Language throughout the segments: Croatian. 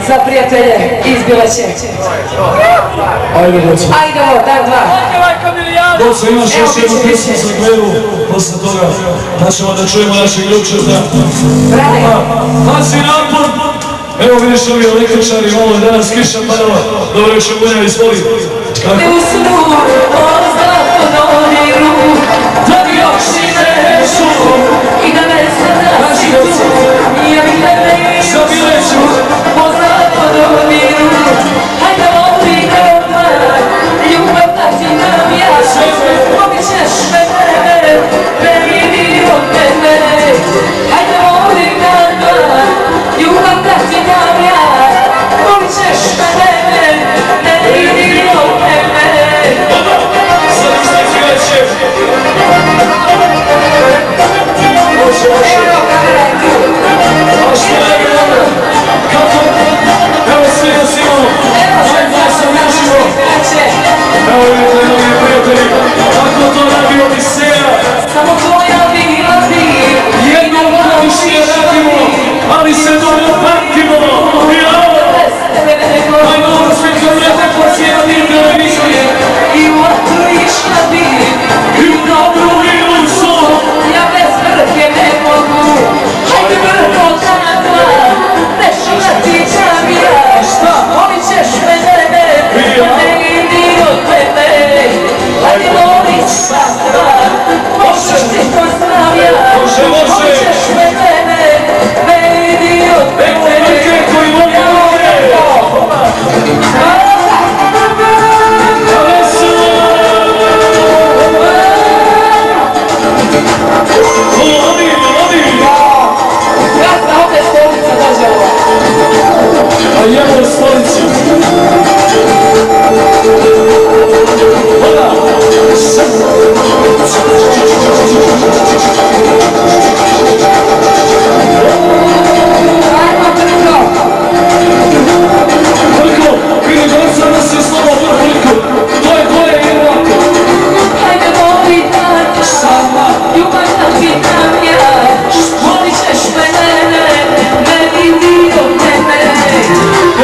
Za prijatelje iz Bileće. Ajde, Boco. Ajdemo, dan dva. Boco, imaš još jednu pjesmu za gledu, posle toga ćemo da čujemo našeg ljubčeta. Brane. Pazi napor. Evo vidiš ovi električari, malo je danas kiša padala. Dobro večer, Bunja, izvoli. Kako? Ne usnu, o zlato doniru, da bi oči neću i da me sada siću. Ja bih da me išu, o zlato doniru, hajde voli doma, ljubav da ti nam ja. Pobit ćeš mene, ne vidi od mene, hajde voli doma, ljubav da ti nam ja. Pobit ćeš mene, ne vidi od mene. Evo vidite, novi prijatelji, kako to radi Odiseja. Samo tvoja bila ti, jedno više radimo, ali se dobro pamtimo. Ajmo ovo sve kao vrata pocijeli televizije. i u vatru išla bi, I u dobru i u zlu. ja bez vrke ne mogu. Hajde vrko dana dva, nešto ti ćam ja. Šta? Volit ćeš mene, ne idi od mene. Hajde volit sva, možeš ti to znam ja. Volit ćeš mene, ne idi od Evo mene. ruke koji mogu ovdje. Gazda, ovdje stolica dođe ovo. A jemo u stolici. Hoda. Ajmo Brko. Brko, vidi gorca da se slova Brko. To je gore i ovako. Hajde voli dan sama, ljubav da ti dam ja. Volit ćeš mene, ne vidi od mene.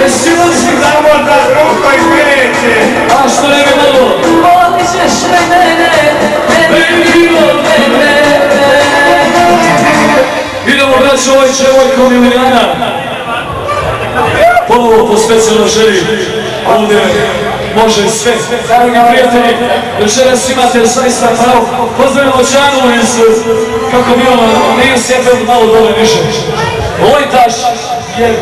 Silazi tamo da drugo izmenite. A što ne bi malo? Volit ćeš mene, ne vidi od mene. Idemo braći ovoj čevojkom Julijana. Ponovo po specijalnoj želji. Ovdje može sve. Dragi prijatelji, večeras imate zaista pravo. Pozdravimo Čanu iz, kako bi ono, nije sjepel malo dole više. Lojtaš je...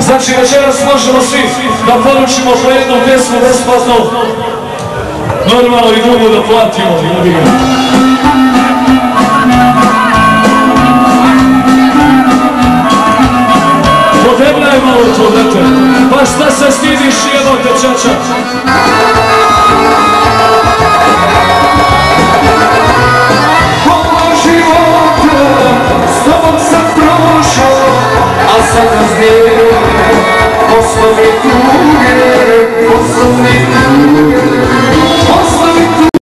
Znači večeras možemo svi da poručimo po jednu pjesmu besplatno. Normalno i drugo da platimo. Podebljaj malo to, dete. Pa šta se stidiš jebote, čača? Pola života s tobom sam prošao, a sad nas dijeli poslovi tuge, poslovi tuge, poslovi tuge.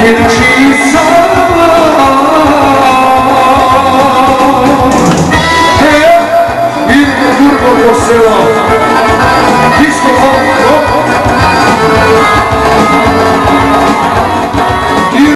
djevčica. Idemo Turbo po selo, disco